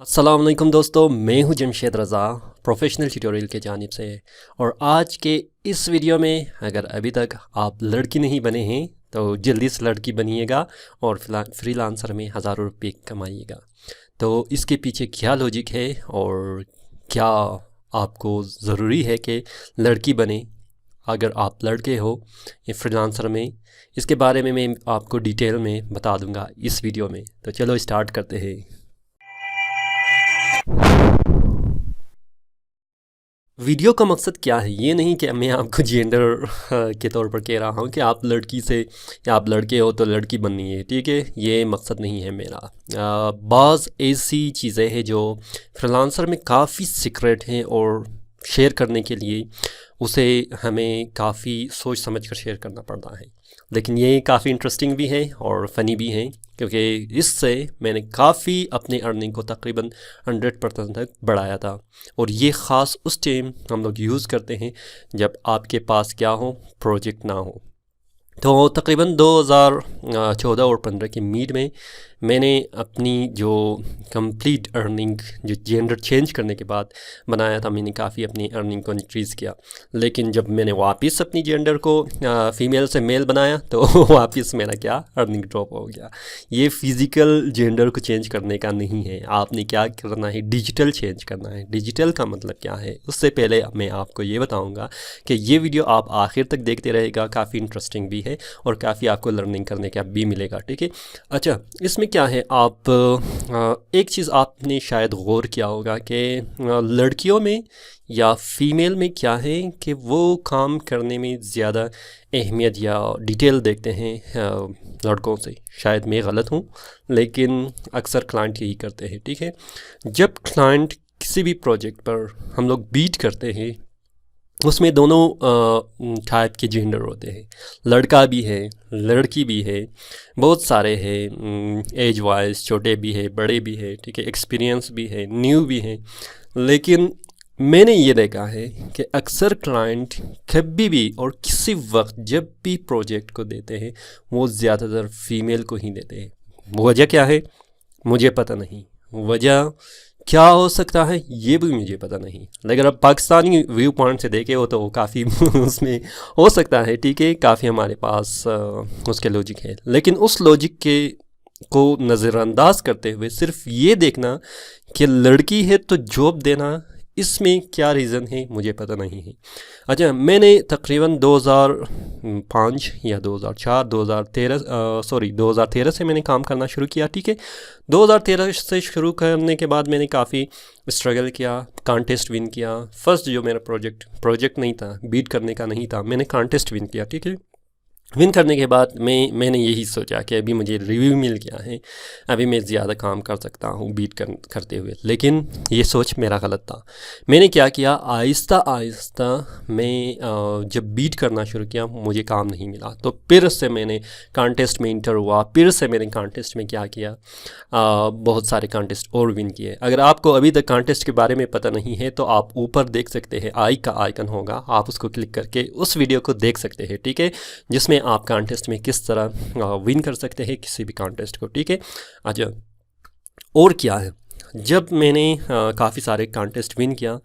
अस्सलाम वालेकुम दोस्तों, मैं हूं जमशेद रज़ा प्रोफेशनल ट्यूटोरियल के जानिब से। और आज के इस वीडियो में अगर अभी तक आप लड़की नहीं बने हैं तो जल्दी से लड़की बनिएगा और फ्रीलांसर में हज़ारों रुपये कमाइएगा। तो इसके पीछे क्या लॉजिक है और क्या आपको ज़रूरी है कि लड़की बने अगर आप लड़के हो ये फ्रीलांसर में, इसके बारे में मैं आपको डिटेल में बता दूंगा इस वीडियो में। तो चलो स्टार्ट करते हैं। वीडियो का मकसद क्या है, ये नहीं कि मैं आपको जेंडर के तौर पर कह रहा हूँ कि आप लड़की से या आप लड़के हो तो लड़की बननी है, ठीक है, ये मकसद नहीं है मेरा। बाज़ ऐसी चीज़ें हैं जो फ्रीलांसर में काफ़ी सीक्रेट हैं और शेयर करने के लिए उसे हमें काफ़ी सोच समझ कर शेयर करना पड़ता है। लेकिन ये काफ़ी इंटरेस्टिंग भी है और फ़नी भी है, क्योंकि इससे मैंने काफ़ी अपनी अर्निंग को तकरीबन 100% तक बढ़ाया था। और ये ख़ास उस टाइम हम लोग यूज़ करते हैं जब आपके पास क्या हो, प्रोजेक्ट ना हो। तो तकरीबन 2014 और 15 की मीड में मैंने अपनी जो कंप्लीट अर्निंग जो जेंडर चेंज करने के बाद बनाया था, मैंने काफ़ी अपनी अर्निंग को इंक्रीज़ किया। लेकिन जब मैंने वापस अपनी जेंडर को फ़ीमेल से मेल बनाया तो वापस मेरा क्या अर्निंग ड्रॉप हो गया। ये फ़िज़िकल जेंडर को चेंज करने का नहीं है, आपने क्या करना है, डिजिटल चेंज करना है। डिजिटल का मतलब क्या है, उससे पहले मैं आपको ये बताऊँगा कि ये वीडियो आप आखिर तक देखते रहेगा, काफ़ी इंटरेस्टिंग भी है और काफ़ी आपको लर्निंग करने का भी मिलेगा, ठीक है। अच्छा, इसमें क्या है, आप एक चीज़ आपने शायद गौर किया होगा कि लड़कियों में या फीमेल में क्या है कि वो काम करने में ज़्यादा अहमियत या डिटेल देखते हैं लड़कों से। शायद मैं गलत हूँ, लेकिन अक्सर क्लाइंट यही करते हैं, ठीक है। जब क्लाइंट किसी भी प्रोजेक्ट पर हम लोग बीट करते हैं, उसमें दोनों टाइप के जेंडर होते हैं, लड़का भी है लड़की भी है, बहुत सारे हैं, एज वाइज छोटे भी है बड़े भी है, ठीक है, एक्सपीरियंस भी है न्यू भी है। लेकिन मैंने ये देखा है कि अक्सर क्लाइंट कभी भी और किसी वक्त जब भी प्रोजेक्ट को देते हैं वो ज़्यादातर फीमेल को ही देते हैं। वजह क्या है मुझे पता नहीं, वजह क्या हो सकता है ये भी मुझे पता नहीं। लेकिन अब पाकिस्तानी व्यू पॉइंट से देखे हो तो काफ़ी उसमें हो सकता है, ठीक है, काफ़ी हमारे पास उसके लॉजिक है। लेकिन उस लॉजिक के को नज़रअंदाज करते हुए सिर्फ ये देखना कि लड़की है तो जॉब देना, इसमें क्या रीज़न है मुझे पता नहीं है। अच्छा, मैंने तकरीबन 2005 या 2004 2013 से मैंने काम करना शुरू किया, ठीक है। 2013 से शुरू करने के बाद मैंने काफ़ी स्ट्रगल किया, कॉन्टेस्ट विन किया। फर्स्ट जो मेरा प्रोजेक्ट नहीं था, बीट करने का नहीं था, मैंने कॉन्टेस्ट विन किया, ठीक है। विन करने के बाद मैंने यही सोचा कि अभी मुझे रिव्यू मिल गया है, अभी मैं ज़्यादा काम कर सकता हूँ बीट करते हुए। लेकिन ये सोच मेरा गलत था। मैंने क्या किया, आहिस्ता आहिस्ता मैं जब बीट करना शुरू किया मुझे काम नहीं मिला, तो फिर से मैंने कॉन्टेस्ट में इंटर हुआ। फिर से मैंने कॉन्टेस्ट में क्या किया, बहुत सारे कॉन्टेस्ट और विन किए। अगर आपको अभी तक कॉन्टेस्ट के बारे में पता नहीं है तो आप ऊपर देख सकते हैं, आई का आइकन होगा, आप उसको क्लिक करके उस वीडियो को देख सकते हैं, ठीक है, जिसमें आप कॉन्टेस्ट में किस तरह विन कर सकते हैं किसी भी कॉन्टेस्ट को, ठीक है। अच्छा, और क्या है, जब मैंने काफ़ी सारे कॉन्टेस्ट विन किया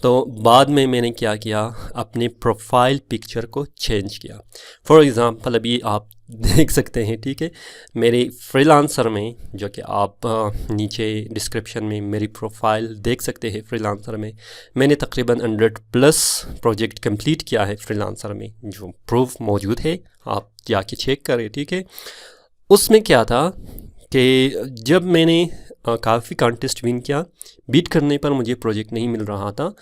तो बाद में मैंने क्या किया, अपने प्रोफाइल पिक्चर को चेंज किया। फॉर एग्ज़ाम्पल अभी आप देख सकते हैं, ठीक है, मेरे फ्रीलांसर में, जो कि आप नीचे डिस्क्रिप्शन में मेरी प्रोफाइल देख सकते हैं। फ्रीलांसर में मैंने तकरीबन 100+ प्रोजेक्ट कंप्लीट किया है फ्रीलांसर में, जो प्रूफ मौजूद है, आप जाके चेक करें, ठीक है। उसमें क्या था कि जब मैंने काफ़ी कॉन्टेस्ट विन किया, बीट करने पर मुझे प्रोजेक्ट नहीं मिल रहा था,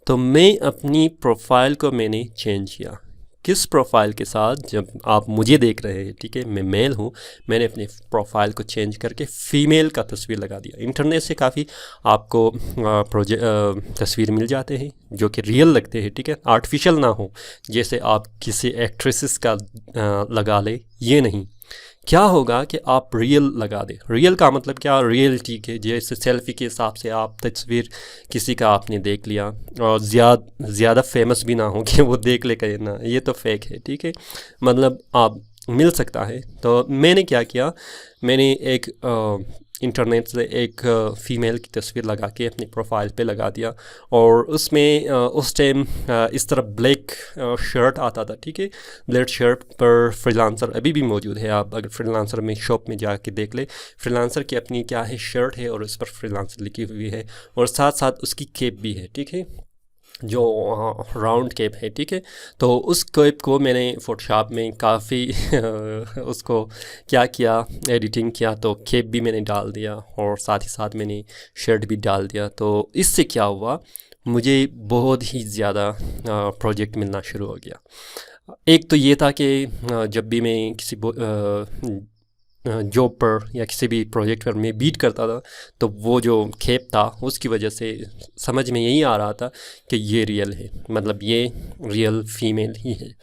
तो मैं अपनी प्रोफाइल को मैंने चेंज किया। किस प्रोफाइल के साथ, जब आप मुझे देख रहे हैं, ठीक है, मैं मेल हूँ, मैंने अपने प्रोफाइल को चेंज करके फ़ीमेल का तस्वीर लगा दिया। इंटरनेट से काफ़ी आपको तस्वीर मिल जाते हैं जो कि रियल लगते हैं, ठीक है, आर्टिफिशियल ना हो, जैसे आप किसी एक्ट्रेसेस का लगा ले, ये नहीं। क्या होगा कि आप रियल लगा दें। रियल का मतलब क्या, रियलिटी के जैसे सेल्फी के हिसाब से आप तस्वीर किसी का आपने देख लिया और ज़्यादा फेमस भी ना हो कि वो देख ले कहे ना ये तो फेक है, ठीक है, मतलब आप मिल सकता है। तो मैंने क्या किया, मैंने एक इंटरनेट से एक फ़ीमेल की तस्वीर लगा के अपनी प्रोफाइल पे लगा दिया, और उसमें उस टाइम इस तरह ब्लैक शर्ट आता था, ठीक है, ब्लैक शर्ट पर फ्रीलांसर अभी भी मौजूद है। आप अगर फ्रीलांसर में शॉप में जाके देख ले, फ्रीलांसर की अपनी क्या है शर्ट है और उस पर फ्रीलांसर लिखी हुई है, और साथ साथ उसकी कैप भी है, ठीक है, जो राउंड केप है, ठीक है। तो उस केप को मैंने फ़ोटोशॉप में काफ़ी उसको क्या किया, एडिटिंग किया, तो केप भी मैंने डाल दिया और साथ ही साथ मैंने शर्ट भी डाल दिया। तो इससे क्या हुआ, मुझे बहुत ही ज़्यादा प्रोजेक्ट मिलना शुरू हो गया। एक तो ये था कि जब भी मैं किसी जॉब पर या किसी भी प्रोजेक्ट पर मैं बीट करता था, तो वो जो खेप था उसकी वजह से समझ में यही आ रहा था कि ये रियल है, मतलब ये रियल फ़ीमेल ही है।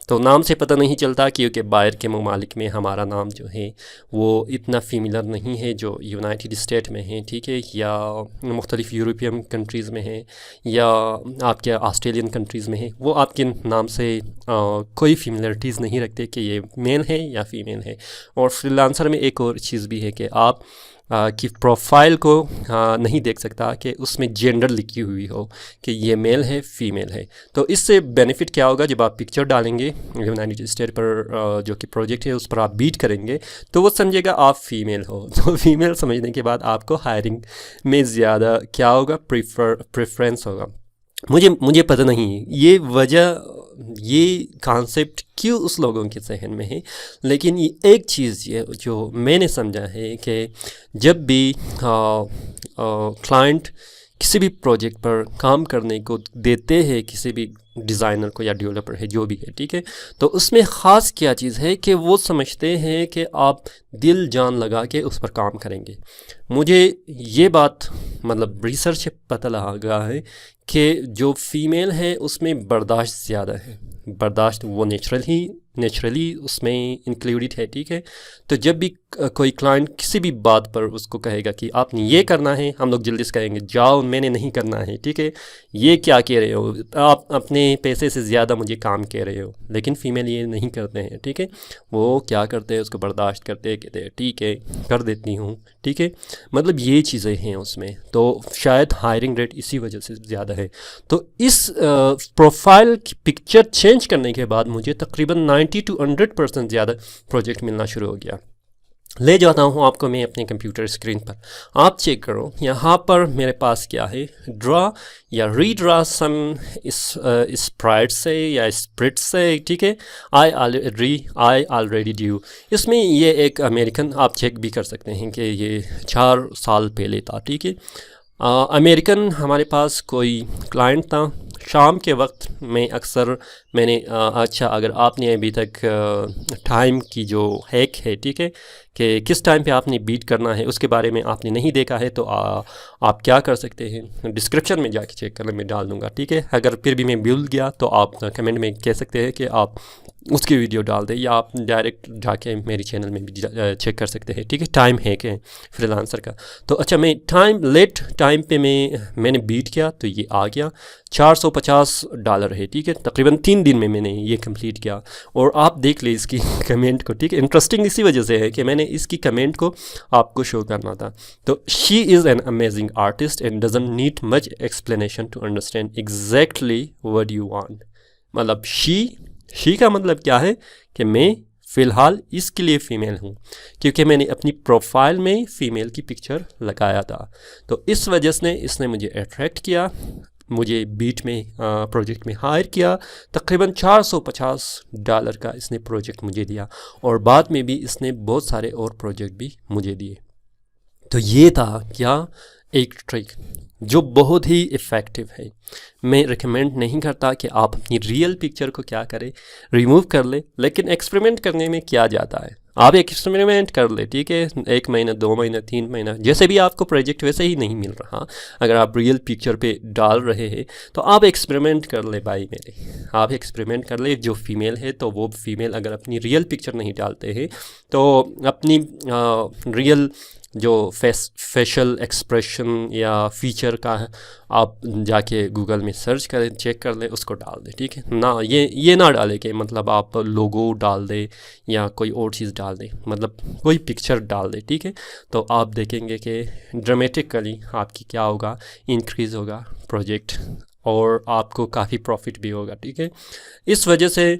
तो नाम से पता नहीं चलता, क्योंकि बाहर के ममालिक में हमारा नाम जो है वो इतना फ़िमिलर नहीं है जो यूनाइटेड स्टेट में है, ठीक है, या मुख्तलिफ़ यूरोपियन कंट्रीज़ में है, या आपके ऑस्ट्रेलियन कंट्रीज़ में है। वो आपके नाम से कोई फ़िमिलरिटीज़ नहीं रखते कि ये मेल है या फ़ीमेल है। और फ्रीलांसर में एक और चीज़ भी है कि आप कि प्रोफाइल को नहीं देख सकता कि उसमें जेंडर लिखी हुई हो कि ये मेल है फ़ीमेल है। तो इससे बेनिफिट क्या होगा, जब आप पिक्चर डालेंगे यूनाइटेड स्टेट पर जो कि प्रोजेक्ट है उस पर आप बीट करेंगे, तो वो समझेगा आप फ़ीमेल हो। तो फ़ीमेल समझने के बाद आपको हायरिंग में ज़्यादा क्या होगा, प्रेफरेंस होगा। मुझे पता नहीं ये वजह, ये कॉन्सेप्ट क्यों उस लोगों के जहन में है, लेकिन ये एक चीज़ ये जो मैंने समझा है कि जब भी क्लाइंट किसी भी प्रोजेक्ट पर काम करने को देते हैं, किसी भी डिज़ाइनर को या डेवलपर है जो भी है, ठीक है, तो उसमें ख़ास क्या चीज़ है कि वो समझते हैं कि आप दिल जान लगा के उस पर काम करेंगे। मुझे ये बात मतलब रिसर्च से पता लगा है कि जो फ़ीमेल है उसमें बर्दाश्त ज़्यादा है, बर्दाश्त वो नेचुरली उसमें इंक्लूडेड है, ठीक है। तो जब भी कोई क्लाइंट किसी भी बात पर उसको कहेगा कि आपने ये करना है, हम लोग जल्दी से कहेंगे जाओ, मैंने नहीं करना है, ठीक है, ये क्या कह रहे हो आप, अपने पैसे से ज़्यादा मुझे काम कह रहे हो। लेकिन फ़ीमेल ये नहीं करते हैं, ठीक है, वो क्या करते हैं, उसको बर्दाश्त करते हैं, कहते हैं ठीक है कर देती हूँ, ठीक है, मतलब ये चीज़ें हैं उसमें। तो शायद हायरिंग रेट इसी वजह से ज़्यादा है। तो इस प्रोफाइल की पिक्चर चेंज करने के बाद मुझे तकरीबन 90 to 100% ज़्यादा प्रोजेक्ट मिलना शुरू हो गया। ले जाता हूँ आपको मैं अपने कंप्यूटर स्क्रीन पर, आप चेक करो यहाँ पर मेरे पास क्या है, ड्रा या रीड्रा सम स्प्राइट से या स्प्रिट से, ठीक है, आई ऑलरेडी ड्यू। इसमें ये एक अमेरिकन, आप चेक भी कर सकते हैं कि ये 4 साल पहले था, ठीक है। अमेरिकन हमारे पास कोई क्लाइंट था, शाम के वक्त में अक्सर मैंने अच्छा, अगर आपने अभी तक टाइम की जो हैक है, ठीक है, कि किस टाइम पे आपने बीट करना है उसके बारे में आपने नहीं देखा है, तो आप क्या कर सकते हैं, डिस्क्रिप्शन में जाके चेक करना, मैं डाल दूँगा, ठीक है। अगर फिर भी मैं भूल गया तो आप कमेंट में कह सकते हैं कि आप उसकी वीडियो डाल दें, या आप डायरेक्ट जाके मेरे चैनल में भी चेक कर सकते हैं, ठीक है, टाइम है कि फ्रीलांसर का। तो अच्छा, मैं लेट टाइम पे मैंने बीट किया तो ये आ गया $450 है, ठीक है, तकरीबन 3 दिन में मैंने ये कंप्लीट किया। और आप देख ले इसकी कमेंट को, ठीक है, इंटरेस्टिंग इसी वजह से है कि मैंने इसकी कमेंट को आपको शो करना था। तो she is an amazing artist and doesn't need much explanation to understand exactly what you want. मतलब शी का मतलब क्या है कि मैं फ़िलहाल इसके लिए फ़ीमेल हूँ क्योंकि मैंने अपनी प्रोफाइल में फ़ीमेल की पिक्चर लगाया था। तो इस वजह से इसने मुझे अट्रैक्ट किया, मुझे बीट में प्रोजेक्ट में हायर किया। तकरीबन $450 का इसने प्रोजेक्ट मुझे दिया, और बाद में भी इसने बहुत सारे और प्रोजेक्ट भी मुझे दिए। तो ये था क्या, एक ट्रिक जो बहुत ही इफ़ेक्टिव है। मैं रिकमेंड नहीं करता कि आप अपनी रियल पिक्चर को क्या करें, रिमूव कर ले, लेकिन एक्सपेरिमेंट करने में क्या जाता है, आप एक्सपेरिमेंट कर ले, ठीक है, 1 महीना 2 महीना 3 महीना, जैसे भी आपको प्रोजेक्ट वैसे ही नहीं मिल रहा। अगर आप रियल पिक्चर पे डाल रहे हैं तो आप एक्सपेरिमेंट कर ले भाई मेरे, आप एक्सपेरिमेंट कर ले। जो फीमेल है तो वो फीमेल अगर अपनी रियल पिक्चर नहीं डालते हैं तो अपनी रियल जो फेशियल एक्सप्रेशन या फीचर का है, आप जाके गूगल में सर्च करें, चेक कर लें, उसको डाल दें, ठीक है ना। ये ना डालें कि मतलब आप लोगो डाल दें या कोई और चीज़ डाल दें, मतलब कोई पिक्चर डाल दें, ठीक है। तो आप देखेंगे कि ड्रामेटिकली आपकी क्या होगा, इंक्रीज़ होगा प्रोजेक्ट और आपको काफ़ी प्रॉफिट भी होगा, ठीक है। इस वजह से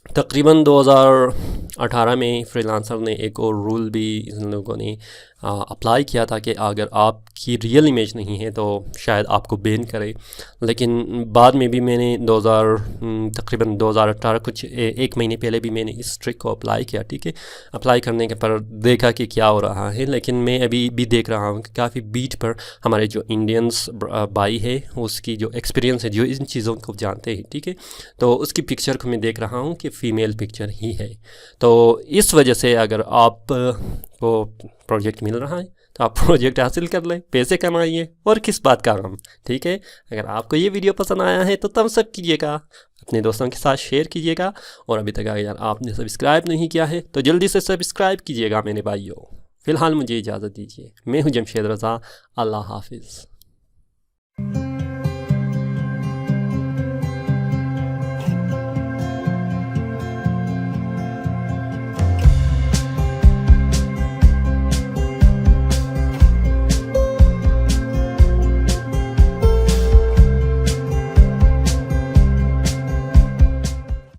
तकरीबन 2018 में फ्रीलांसर ने एक और रूल भी इन लोगों ने अप्लाई किया था कि अगर आपकी रियल इमेज नहीं है तो शायद आपको बैन करे। लेकिन बाद में भी मैंने तकरीबन 2018 कुछ एक महीने पहले भी मैंने इस ट्रिक को अप्लाई किया, ठीक है। अप्लाई करने के पर देखा कि क्या हो रहा है, लेकिन मैं अभी भी देख रहा हूँ कि काफ़ी बीट पर हमारे जो इंडियंस भाई है उसकी जो एक्सपीरियंस है, जो इन चीज़ों को जानते हैं, ठीक है, तो उसकी पिक्चर को मैं देख रहा हूँ कि फ़ीमेल पिक्चर ही है। तो इस वजह से अगर आप को प्रोजेक्ट मिल रहा है तो आप प्रोजेक्ट हासिल कर लें, पैसे कमाइए और किस बात का गम, ठीक है। अगर आपको ये वीडियो पसंद आया है तो थम्स अप कीजिएगा, अपने दोस्तों के साथ शेयर कीजिएगा, और अभी तक अगर आपने सब्सक्राइब नहीं किया है तो जल्दी से सब्सक्राइब कीजिएगा मेरे भाइयों। फ़िलहाल मुझे इजाज़त दीजिए, मैं हूँ जमशेद रज़ा, अल्लाह हाफिज़।